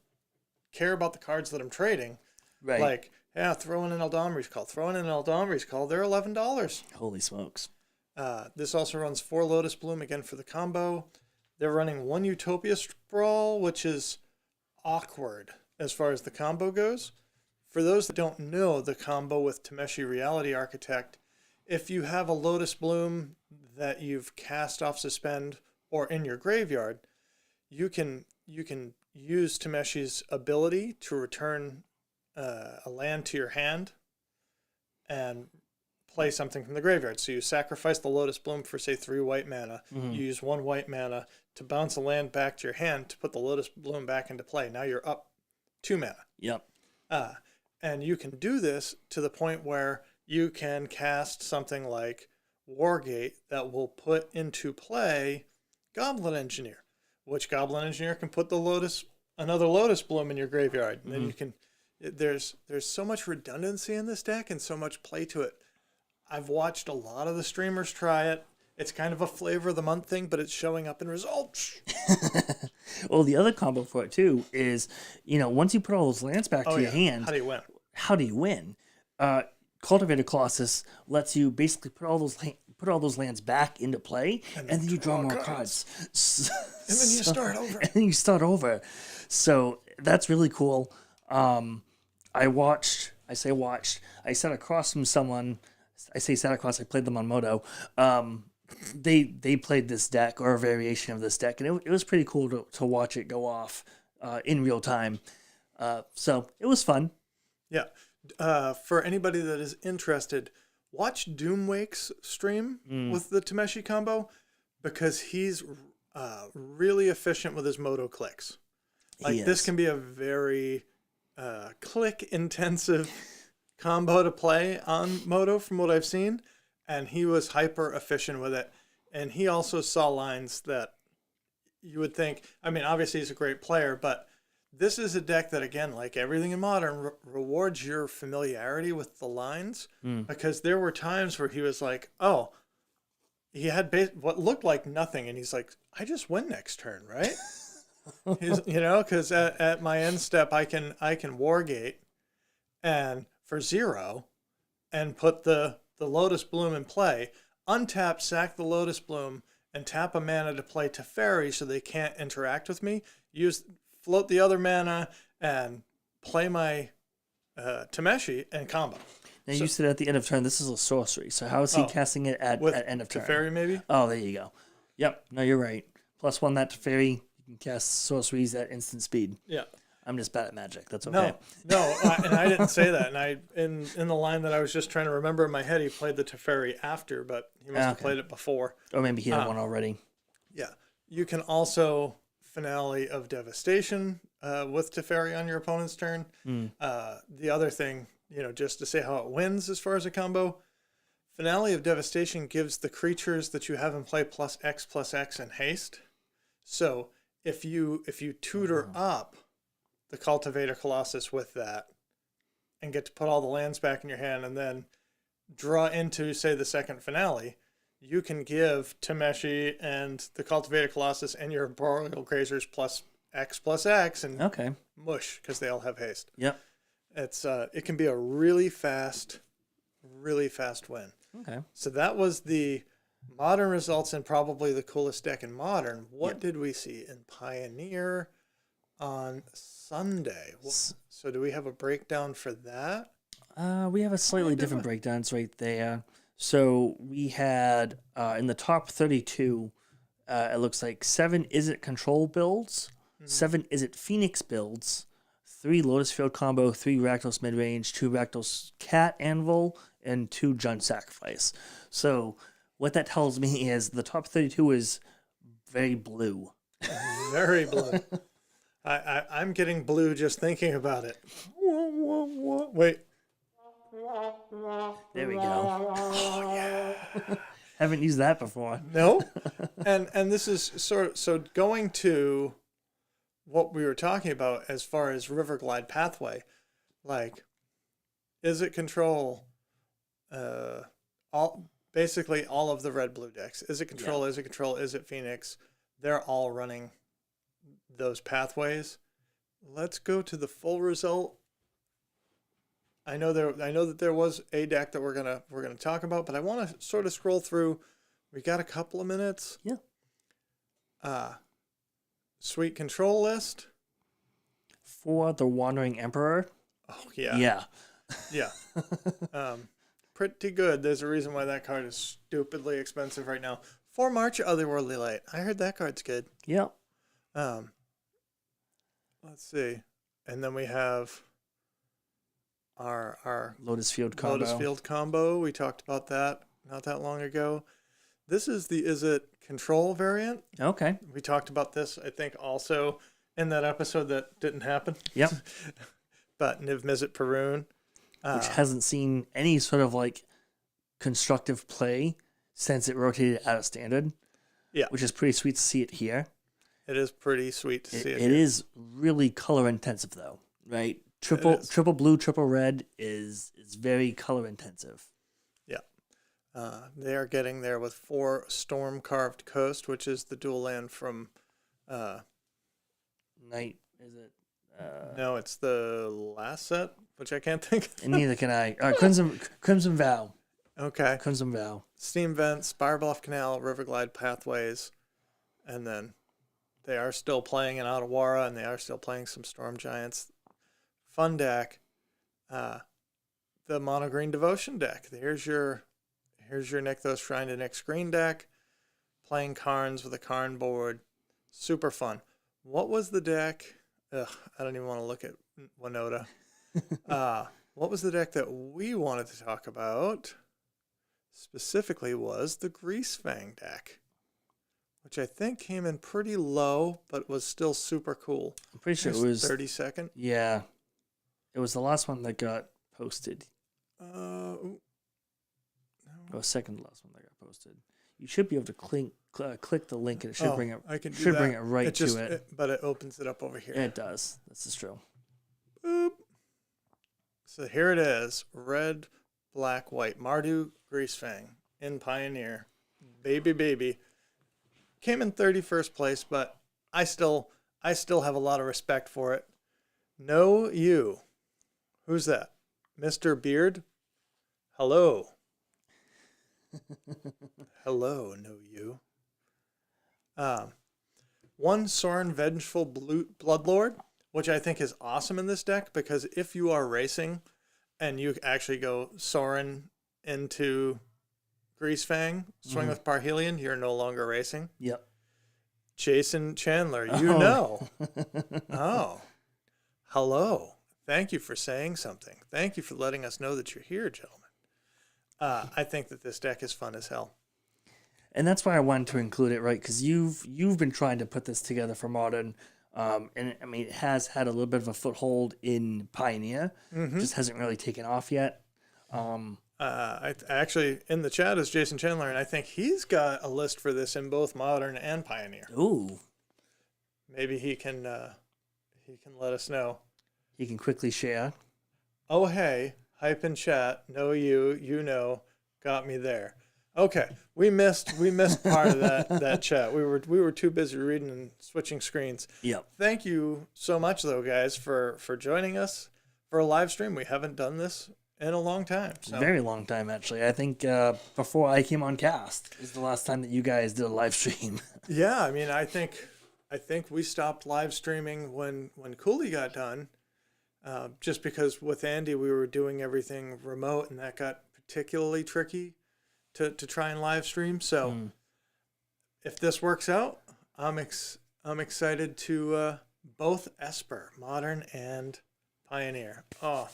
care about the cards that I'm trading, right? Like, yeah, throw in an Eldamri's Call. Throw in an Eldamri's Call. They're $11. Holy smokes. This also runs 4 Lotus Bloom, again, for the combo. They're running 1 Utopia Sprawl, which is awkward as far as the combo goes. For those that don't know the combo with Tameshi Reality Architect, if you have a Lotus Bloom that you've cast off Suspend or in your graveyard, you can use Tameshi's ability to return a land to your hand and play something from the graveyard. So you sacrifice the Lotus Bloom for, say, 3 white mana. Mm-hmm. You use 1 white mana to bounce a land back to your hand to put the Lotus Bloom back into play. Now you're up 2 mana. Yep. And you can do this to the point where you can cast something like Wargate that will put into play Goblin Engineer, which Goblin Engineer can put another Lotus Bloom in your graveyard. And then you can, there's so much redundancy in this deck and so much play to it. I've watched a lot of the streamers try it. It's kind of a flavor of the month thing, but it's showing up in results. Well, the other combo for it too is, once you put all those lands back to your hand, how do you win? Cultivator Colossus lets you basically put all those lands back into play, and then you draw more cards. And then you start over. And then you start over. So that's really cool. I sat across from someone. I say sat across. I played them on Moto. They played this deck or a variation of this deck, and it was pretty cool to watch it go off in real time. So it was fun. Yeah. For anybody that is interested, watch Doomwake's stream with the Tameshi combo, because he's really efficient with his Moto clicks. Like, this can be a very click-intensive combo to play on Moto from what I've seen, and he was hyper efficient with it. And he also saw lines that you would think, I mean, obviously he's a great player, but this is a deck that, again, like everything in Modern, rewards your familiarity with the lines, because there were times where he was like, oh, he had what looked like nothing, and he's like, I just win next turn, right? Because at my end step, I can Wargate and for 0 and put the Lotus Bloom in play, untap, sack the Lotus Bloom, and tap a mana to play Teferi so they can't interact with me, float the other mana, and play my Tameshi and combo. Now, you said at the end of turn, this is a sorcery. So how is he casting it at end of turn? Teferi, maybe? Oh, there you go. Yep. No, you're right. +1 that Teferi, you can cast sorceries at instant speed. Yeah. I'm just bad at Magic. That's okay. No, and I didn't say that. And in the line that I was just trying to remember in my head, he played the Teferi after, but he must have played it before. Or maybe he had one already. Yeah. You can also Finale of Devastation with Teferi on your opponent's turn. The other thing, just to say how it wins as far as a combo, Finale of Devastation gives the creatures that you have in play +X and haste. So if you tutor up the Cultivator Colossus with that and get to put all the lands back in your hand and then draw into, say, the second Finale, you can give Tameshi and the Cultivator Colossus and your Boreal Grazers +X and mush, because they all have haste. Yep. It can be a really fast win. Okay. So that was the Modern results and probably the coolest deck in Modern. What did we see in Pioneer on Sunday? So do we have a breakdown for that? We have a slightly different breakdown. It's right there. So we had in the top 32, it looks like 7 Is It Control builds, 7 Is It Phoenix builds, 3 Lotus Field combo, 3 Rakdos midrange, 2 Rakdos Cat Anvil, and 2 Jund Sacrifice. So what that tells me is the top 32 is very blue. Very blue. I'm getting blue just thinking about it. Wait. There we go. Oh, yeah. Haven't used that before. No. And this is so going to what we were talking about as far as River Glide pathway, like, Is It Control, basically all of the red blue decks. Is It Control, Is It Control, Is It Phoenix? They're all running those pathways. Let's go to the full result. I know that there was a deck that we're gonna talk about, but I want to sort of scroll through. We got a couple of minutes. Yeah. Sweet control list for the Wandering Emperor. Oh yeah. Yeah. Pretty good. There's a reason why that card is stupidly expensive right now. For March Otherworldly Light. I heard that card's good. Yep. Let's see. And then we have our Lotus Field combo. We talked about that not that long ago. This is the Is It Control variant. Okay. We talked about this, I think, also in that episode that didn't happen. Yep. But Niv Mizzet Perun. Which hasn't seen any sort of like constructive play since it rotated out of standard. Yeah. Which is pretty sweet to see it here. It is pretty sweet to see it. It is really color intensive though, right? Triple blue, triple red is very color intensive. Yeah. They are getting there with 4 Storm Carved Coast, which is the dual land from Night, is it? No, it's the last set, which I can't think of. And neither can I. Crimson Vow. Okay. Crimson Vow. Steam Vents, Spire Bluff Canal, River Glide Pathways, and then they are still playing an Otawara, and they are still playing some Storm Giants. Fun deck. The Mono Green Devotion deck. Here's your Nykthos Shrine to Nyx green deck. Playing Karns with a Karn board. Super fun. What was the deck? I don't even want to look at Winota. What was the deck that we wanted to talk about? Specifically was the Greasefang deck, which I think came in pretty low, but was still super cool. I'm pretty sure it was 32nd. Yeah. It was the last one that got posted. No. Oh, second to last one that got posted. You should be able to click the link and it should bring it. I can do should that. bring it right to it. But it opens it up over here. It does. This is true. Boop. So here it is: red, black, white. Mardu Greasefang in Pioneer, baby. Came in 31st place, but I still have a lot of respect for it. No, you. Who's that? Mr. Beard? Hello. Hello, no you. 1 Sorin Vengeful Bloodlord, which I think is awesome in this deck, because if you are racing and you actually go Sorin into Greasefang, swing with Parhelion, you're no longer racing. Yep. Jason Chandler, you know. Oh. Hello. Thank you for saying something. Thank you for letting us know that you're here, gentlemen. I think that this deck is fun as hell. And that's why I wanted to include it, right? Because you've been trying to put this together for Modern, and I mean it has had a little bit of a foothold in Pioneer, just hasn't really taken off yet. I actually in the chat is Jason Chandler, and I think he's got a list for this in both Modern and Pioneer. Ooh, maybe he can let us know. He can quickly share. Oh hey, hype in chat. No you know, got me there. Okay, we missed part of that chat. We were too busy reading and switching screens. Yep. Thank you so much though, guys, for joining us for a live stream. We haven't done this in a long time. So. Very long time, actually. I think before I came on cast is the last time that you guys did a live stream. Yeah, I mean, I think we stopped live streaming when Cooley got done, just because with Andy we were doing everything remote, and that got particularly tricky. to try and live stream. So if this works out, I'm excited to both Esper, Modern and Pioneer. Oh,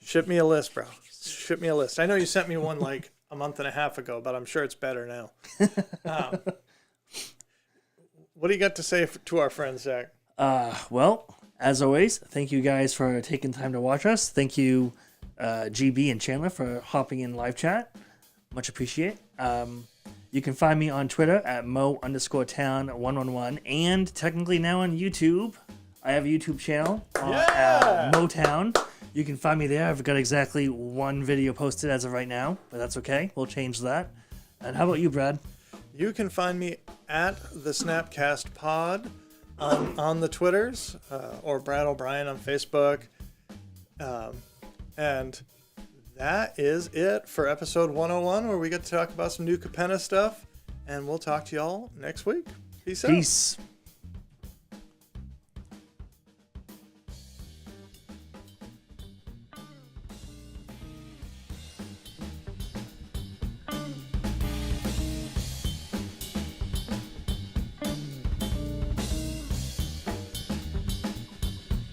ship me a list, bro. Ship me a list. I know you sent me one like a month and a half ago, but I'm sure it's better now. What do you got to say to our friends, Zach? Well, as always, thank you guys for taking time to watch us. Thank you, GB and Chandler, for hopping in live chat. Much appreciate. You can find me on Twitter at Mo_Town111 and technically now on YouTube. I have a YouTube channel at Motown. You can find me there. I've got exactly one video posted as of right now, but that's okay. We'll change that. And how about you, Brad? You can find me at the SnapCast Pod on the Twitters or Brad O'Brien on Facebook. And that is it for episode 101, where we get to talk about some new Capenna stuff. And we'll talk to y'all next week. Peace out. Peace.